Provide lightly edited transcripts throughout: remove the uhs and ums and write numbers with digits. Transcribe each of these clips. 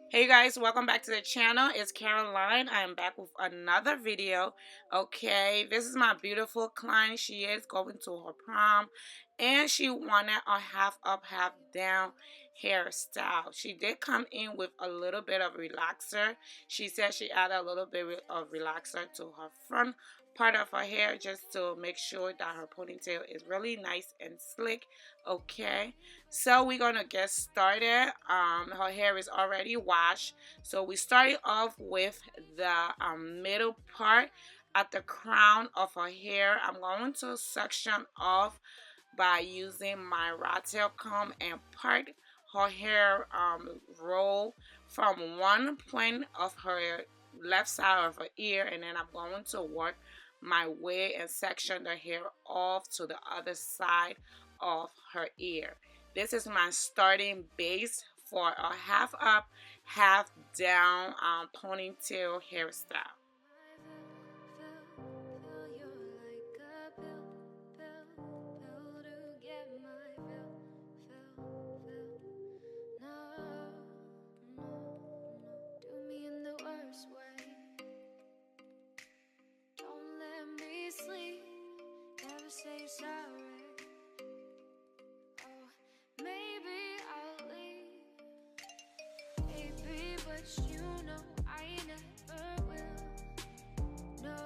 Hey guys, welcome back to the channel. It's Caroline. I am back with another video. Okay, this is my beautiful client. She is going to her prom and she wanted a half up, half down hairstyle. She did come in with a little bit of relaxer. She said she added a little bit of relaxer to her front part of her hair just to make sure that her ponytail is really nice and slick. Okay, so we're gonna get started. Her hair is already washed, so we started off with the middle part at the crown of her hair. I'm going to section off by using my rat tail comb and part her hair roll from one point of her left side of her ear, and then I'm going to work my way and section the hair off to the other side of her ear. This is my starting base for a half up, half down ponytail hairstyle. Say sorry. Oh, maybe I'll leave, baby, but you know I never will. No,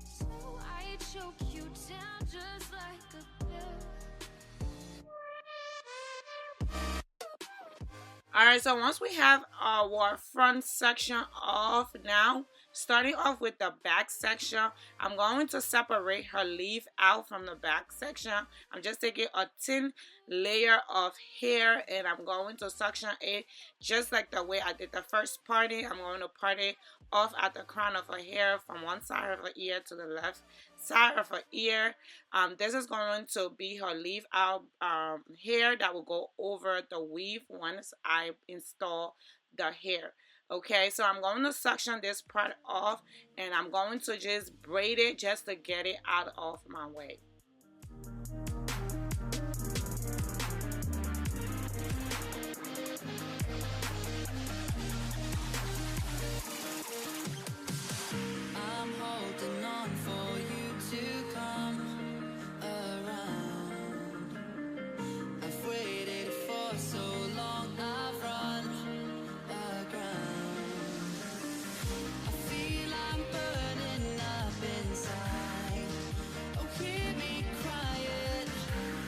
so I choke you down just like a pill. Alright, so once we have our front section off, now starting off with the back section, I'm going to separate her leaf out from the back section. I'm just taking a thin layer of hair and I'm going to suction it just like the way I did the first parting. I'm going to part it off at the crown of her hair from one side of her ear to the left side of her ear. This is going to be her leave out hair that will go over the weave once I install the hair. Okay, so I'm going to suction this part off and I'm going to just braid it just to get it out of my way. I'm holding on for you to come around. I've waited for so long, I've run aground. I feel I'm burning up inside. Oh, hear me crying.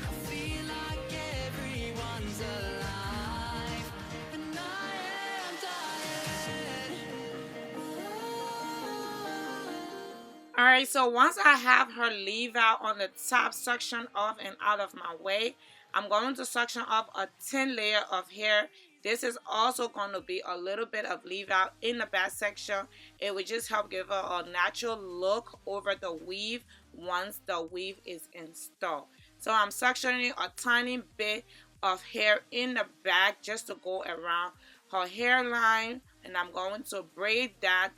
I feel like everyone's alive, and I am dying. Alright, so once I have her leave out on the top section off and out of my way, I'm going to suction off a thin layer of hair. This is also going to be a little bit of leave out in the back section. It would just help give her a natural look over the weave once the weave is installed. So I'm suctioning a tiny bit of hair in the back just to go around her hairline, and I'm going to braid that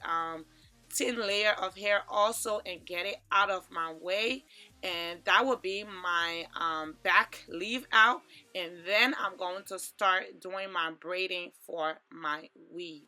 thin layer of hair also and get it out of my way, and that will be my back leave out, and then I'm going to start doing my braiding for my weave.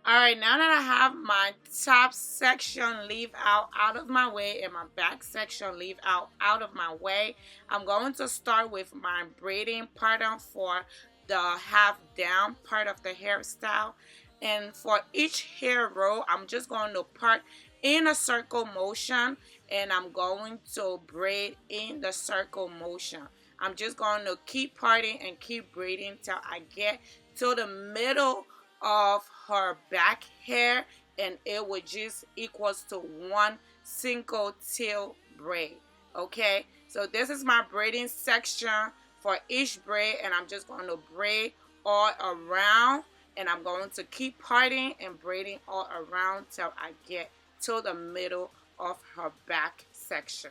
Alright, now that I have my top section leave out of my way and my back section leave out of my way, I'm going to start with my braiding pattern for the half down part of the hairstyle. And for each hair row, I'm just going to part in a circle motion and I'm going to braid in the circle motion. I'm just going to keep parting and keep braiding till I get to the middle of her back hair, and it would just equals to one single tail braid. Okay, so this is my braiding section for each braid, and I'm just going to braid all around, and I'm going to keep parting and braiding all around till I get to the middle of her back section.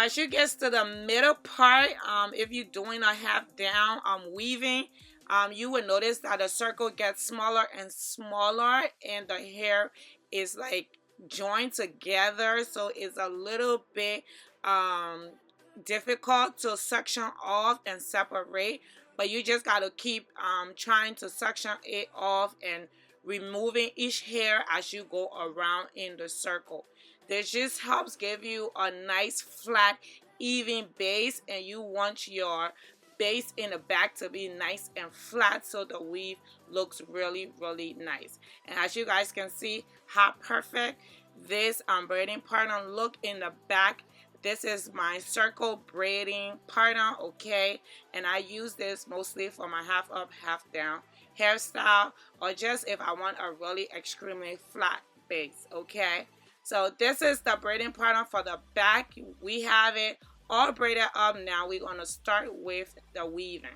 as you get to the middle part, if you're doing a half down weaving, you will notice that the circle gets smaller and smaller, and the hair is like joined together, so it's a little bit difficult to section off and separate. But you just got to keep trying to section it off and removing each hair as you go around in the circle. This just helps give you a nice flat even base, and you want your base in the back to be nice and flat so the weave looks really nice. And as you guys can see how perfect this braiding pattern look in the back. This is my circle braiding pattern, okay, and I use this mostly for my half up half down hairstyle, or just if I want a really extremely flat base, okay. So this is the braiding pattern for the back. We have it all braided up. Now we're going to start with the weaving.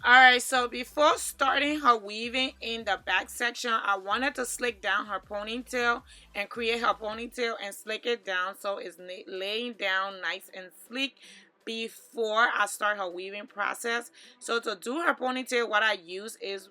Alright, so before starting her weaving in the back section, I wanted to slick down her ponytail and create her ponytail and slick it down so it's laying down nice and sleek before I start her weaving process. So to do her ponytail, what I use is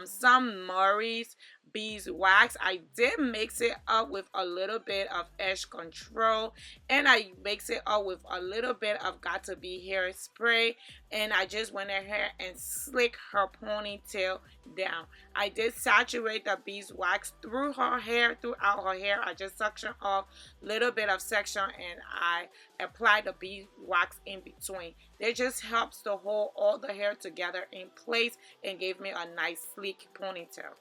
some Murray's beeswax. I did mix it up with a little bit of edge control, and I mix it up with a little bit of got to be hair spray, and I just went ahead and slick her ponytail down. I did saturate the beeswax through her hair, throughout her hair. I just suction off a little bit of section and I apply the beeswax in between. It just helps to hold all the hair together in place and gave me a nice sleek ponytail.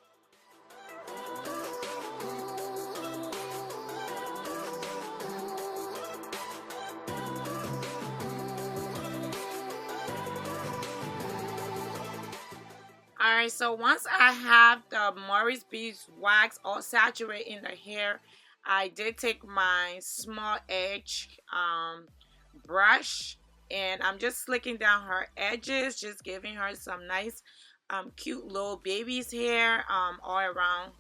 Alright, so once I have the Murray's beeswax all saturated in the hair, I did take my small edge brush, and I'm just slicking down her edges, just giving her some nice cute little baby's hair all around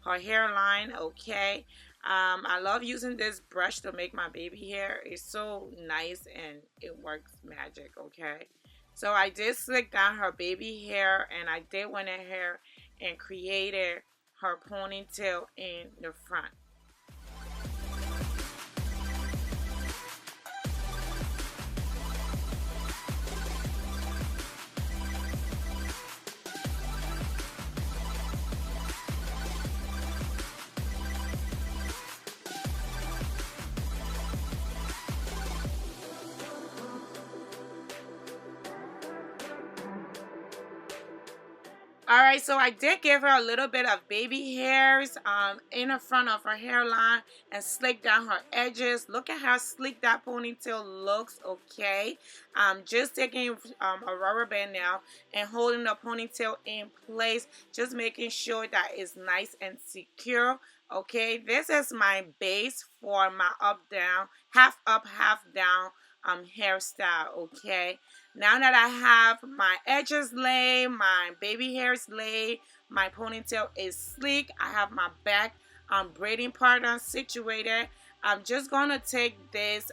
her hairline, okay. I love using this brush to make my baby hair. It's so nice and it works magic, okay. So I did slick down her baby hair, and I did went ahead and created her ponytail in the front. Alright, so I did give her a little bit of baby hairs in the front of her hairline and slick down her edges. Look at how sleek that ponytail looks, okay? Just taking a rubber band now and holding the ponytail in place, just making sure that it's nice and secure, okay? This is my base for my up-down, half up, half down hairstyle, okay? Now that I have my edges laid, my baby hairs laid, my ponytail is sleek, I have my back braiding pattern situated. I'm just gonna take this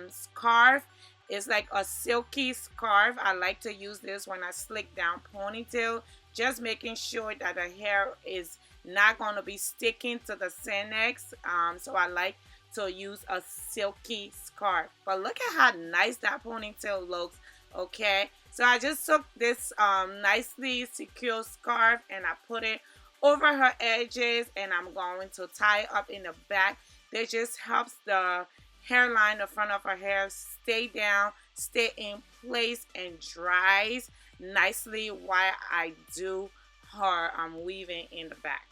scarf. It's like a silky scarf. I like to use this when I slick down ponytail, just making sure that the hair is not gonna be sticking to the Senex. So I like to use a silky scarf. But look at how nice that ponytail looks, okay? So I just took this nicely secure scarf and I put it over her edges, and I'm going to tie it up in the back. This just helps the hairline, the front of her hair, stay down, stay in place, and dries nicely while I do her weaving in the back.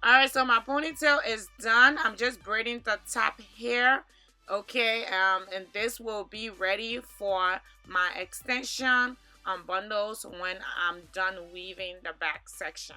Alright, so my ponytail is done. I'm just braiding the top hair. Okay, and this will be ready for my extension bundles when I'm done weaving the back section.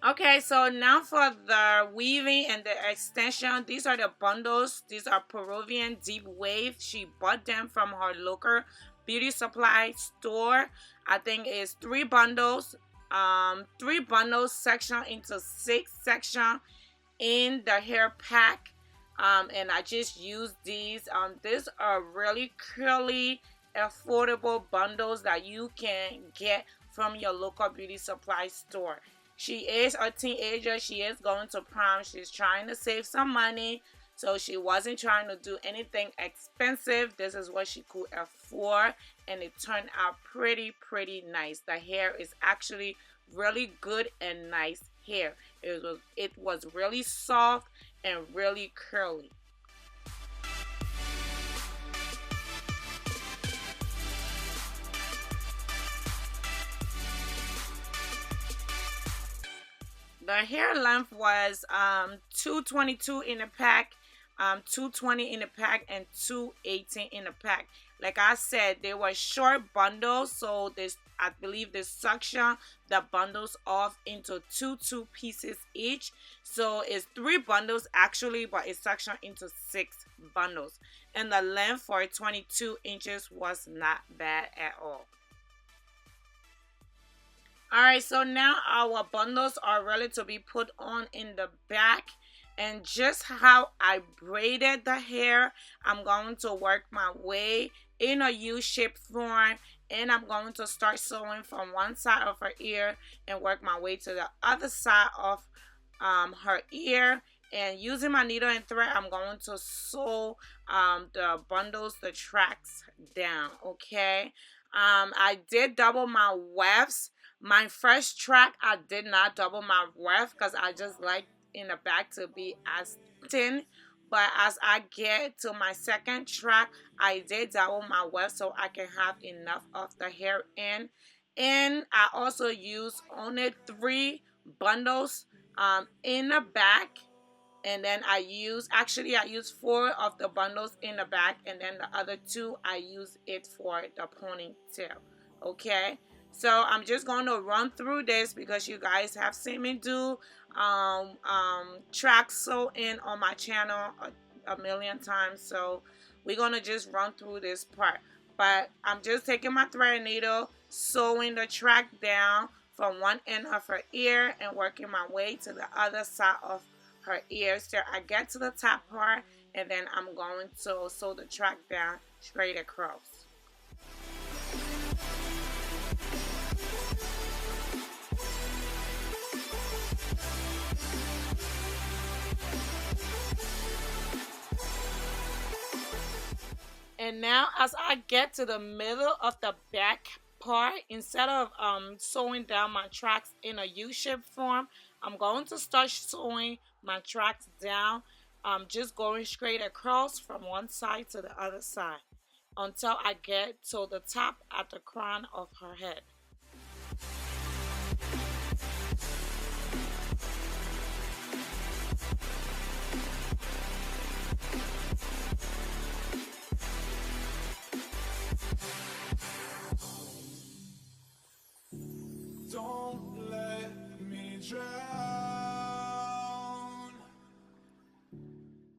Okay, so now for the weaving and the extension, these are the bundles. These are Peruvian Deep Wave. She bought them from her local beauty supply store. I think it's three bundles section into six section in the hair pack. And I just use these. These are really curly, affordable bundles that you can get from your local beauty supply store. She is a teenager. She is going to prom. She's trying to save some money. So she wasn't trying to do anything expensive. This is what she could afford. And it turned out pretty nice. The hair is actually really good and nice hair. It was really soft and really curly. The hair length was 222 in a pack, 220 in a pack, and 218 in a pack. Like I said, they were short bundles, so this, I believe, this suction the bundles off into two pieces each. So it's three bundles actually, but it's suctioned into six bundles. And the length for 22 inches was not bad at all. Alright, so now our bundles are ready to be put on in the back. And just how I braided the hair, I'm going to work my way in a U-shaped form. And I'm going to start sewing from one side of her ear and work my way to the other side of her ear. And using my needle and thread, I'm going to sew the bundles, the tracks down, okay? I did double my wefts. My first track, I did not double my weft because I just like in the back to be as thin. But as I get to my second track, I did double my weft so I can have enough of the hair in. And I also use only three bundles in the back. And then I use four of the bundles in the back, and then the other two I use it for the ponytail. Okay, so I'm just going to run through this because you guys have seen me do track sew in on my channel a million times. So we're going to just run through this part. But I'm just taking my thread needle, sewing the track down from one end of her ear and working my way to the other side of her ears till I get to the top part, and then I'm going to sew the track down straight across. And now as I get to the middle of the back part, instead of sewing down my tracks in a U-shaped form, I'm going to start sewing my tracks down, just going straight across from one side to the other side until I get to the top at the crown of her head. Don't let me drown.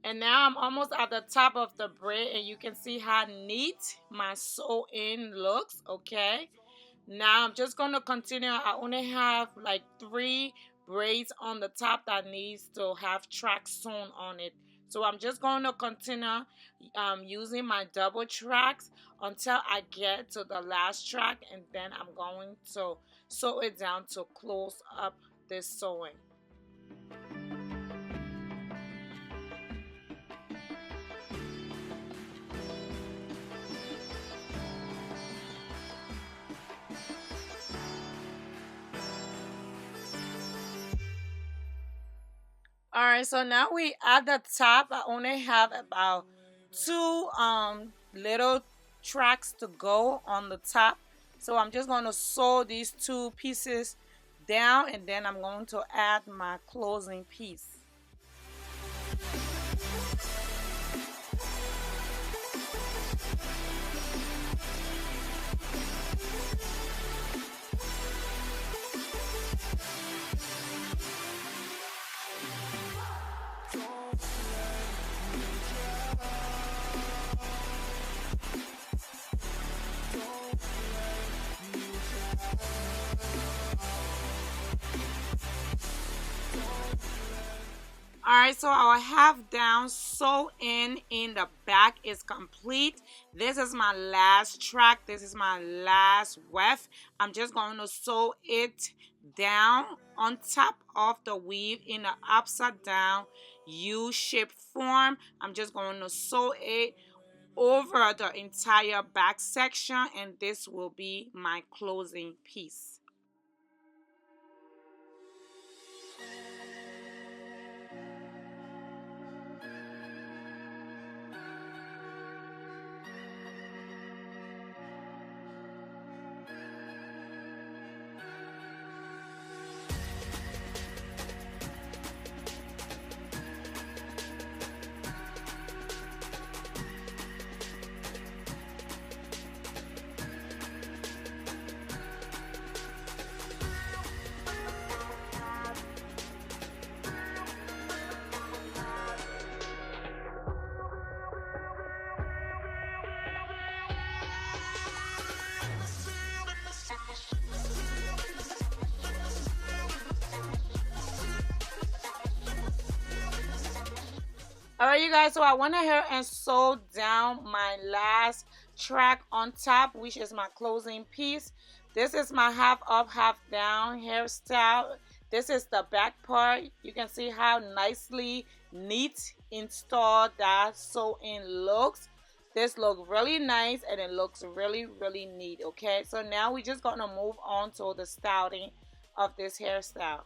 And now I'm almost at the top of the braid, and you can see how neat my sew in looks. Okay, now I'm just going to continue. I only have like 3 braids on the top that needs to have tracks sewn on it. So I'm just going to continue using my double tracks until I get to the last track, and then I'm going to sew it down to close up this sewing. Alright, so now we at the top. I only have about two little tracks to go on the top. So I'm just going to sew these two pieces down, and then I'm going to add my closing piece. Alright, so our half down sew in the back is complete. This is my last track. This is my last weft. I'm just going to sew it down on top of the weave in the upside down U-shaped form. I'm just going to sew it over the entire back section, and this will be my closing piece. Alright, you guys, so I went ahead and sewed down my last track on top, which is my closing piece. This is my half up, half down hairstyle. This is the back part. You can see how nicely neat installed that sew-in looks. This looks really nice, and it looks really, really neat. Okay, so now we're just gonna move on to the styling of this hairstyle.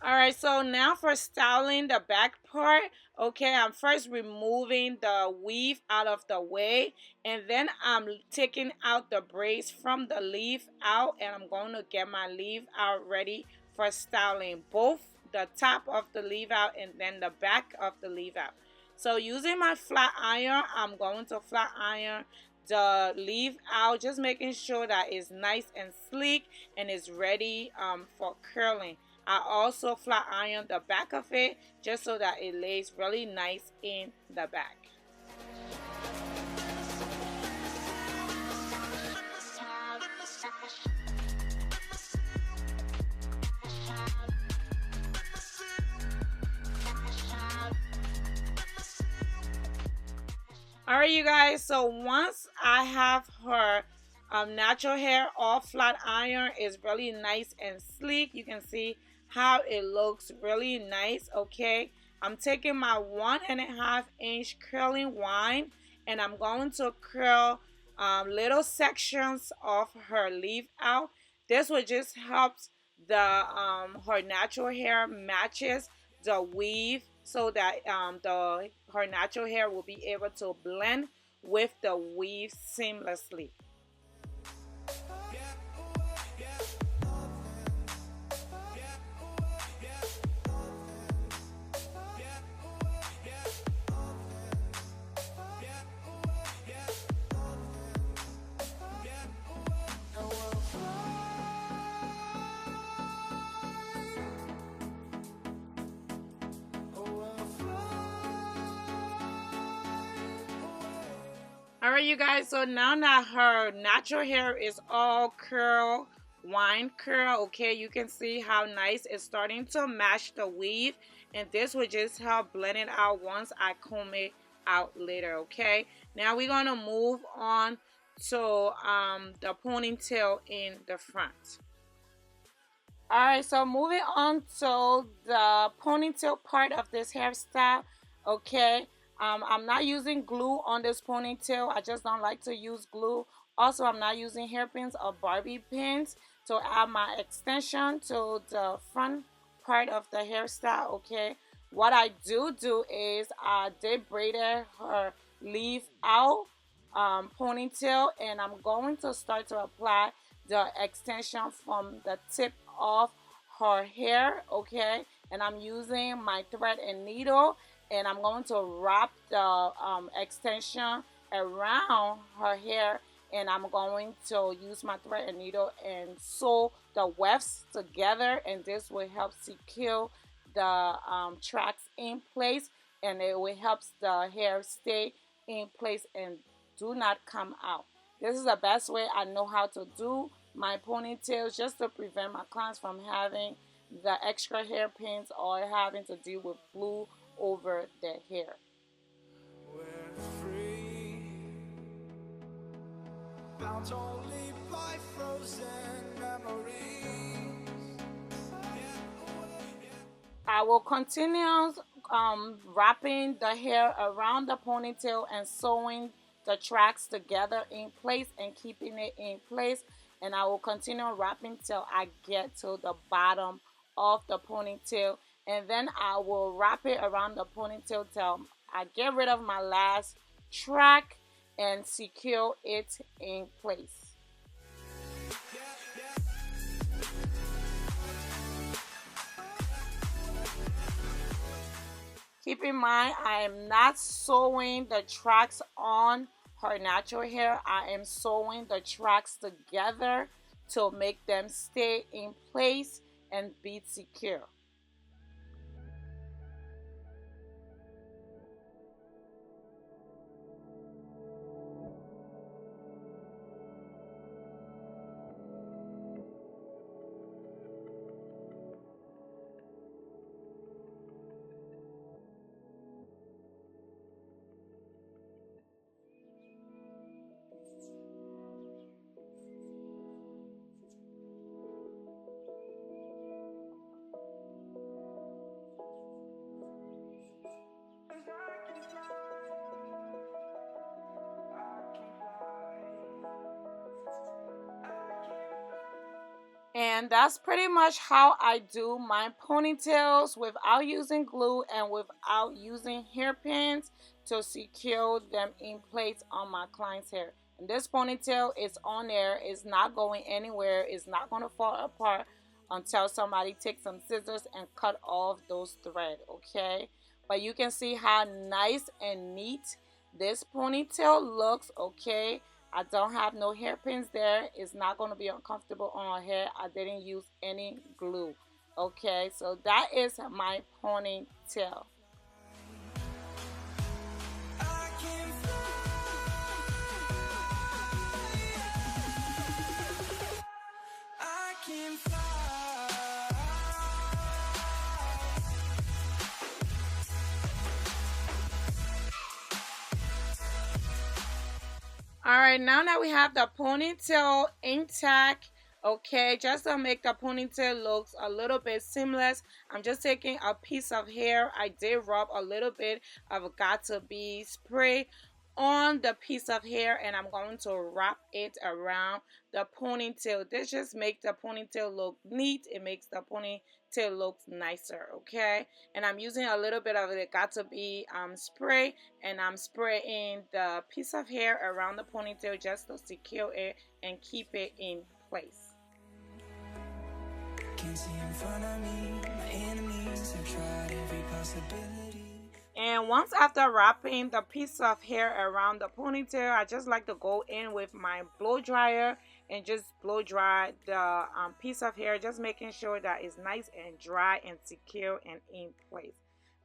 Alright, so now for styling the back part, okay, I'm first removing the weave out of the way, and then I'm taking out the braids from the leaf out, and I'm going to get my leaf out ready for styling, both the top of the leaf out and then the back of the leaf out. So using my flat iron, I'm going to flat iron the leaf out, just making sure that it's nice and sleek and it's ready for curling. I also flat iron the back of it just so that it lays really nice in the back. Alright, you guys, so once I have her natural hair all flat iron, is really nice and sleek. You can see how it looks really nice. Okay, I'm taking my 1.5 inch curling wine, and I'm going to curl little sections of her leaf out. This will just help the her natural hair matches the weave, so that her natural hair will be able to blend with the weave seamlessly. Alright, you guys, so now that her natural hair is all curl, wine curl, okay, you can see how nice it's starting to match the weave, and this will just help blend it out once I comb it out later. Okay, now we're going to move on to the ponytail in the front. Alright, so moving on to the ponytail part of this hairstyle. Okay, I'm not using glue on this ponytail. I just don't like to use glue Also, I'm not using hairpins or bobby pins to add my extension to the front part of the hairstyle. Okay, what I do is I did braided her leave out ponytail, and I'm going to start to apply the extension from the tip of her hair. Okay, and I'm using my thread and needle, and I'm going to wrap the extension around her hair, and I'm going to use my thread and needle and sew the wefts together, and this will help secure the tracks in place, and it will help the hair stay in place and do not come out. This is the best way I know how to do my ponytails, just to prevent my clients from having the extra hairpins or having to deal with glue over their hair. We're free, bound only by frozen memories. I will continue wrapping the hair around the ponytail and sewing the tracks together in place and keeping it in place. And I will continue wrapping till I get to the bottom of the ponytail. And then I will wrap it around the ponytail till I get rid of my last track and secure it in place. Keep in mind, I am not sewing the tracks on her natural hair. I am sewing the tracks together to make them stay in place and be secure. And that's pretty much how I do my ponytails without using glue and without using hairpins to secure them in place on my client's hair. And this ponytail is on there, it's not going anywhere, it's not going to fall apart until somebody takes some scissors and cut off those threads, okay? But you can see how nice and neat this ponytail looks, okay? I don't have no hairpins there. It's not going to be uncomfortable on her hair. I didn't use any glue. Okay, so that is my ponytail. Alright, now that we have the ponytail intact, okay, just to make the ponytail look a little bit seamless, I'm just taking a piece of hair. I did rub a little bit of got-to-be spray on the piece of hair, and I'm going to wrap it around the ponytail. This just makes the ponytail look neat. It makes the ponytail look nicer, okay? And I'm using a little bit of the got-to-be spray, and I'm spraying the piece of hair around the ponytail just to secure it and keep it in place. Can't see in front of me, my enemies have tried every possibility. And once after wrapping the piece of hair around the ponytail, I just like to go in with my blow dryer and just blow dry the piece of hair, just making sure that it's nice and dry and secure and in place.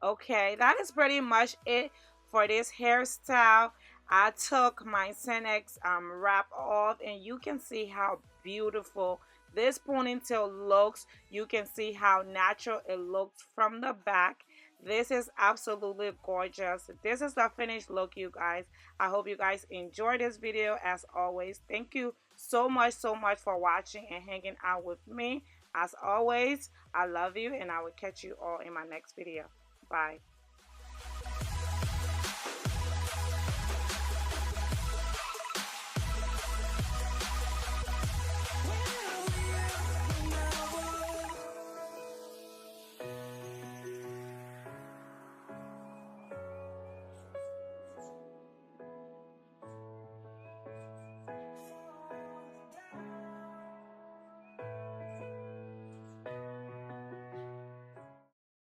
Okay, that is pretty much it for this hairstyle. I took my Senex wrap off, and you can see how beautiful this ponytail looks. You can see how natural it looks from the back. This is absolutely gorgeous. This is the finished look, you guys. I hope you guys enjoyed this video. As always, thank you so much for watching and hanging out with me. As always, I love you, and I will catch you all in my next video. Bye.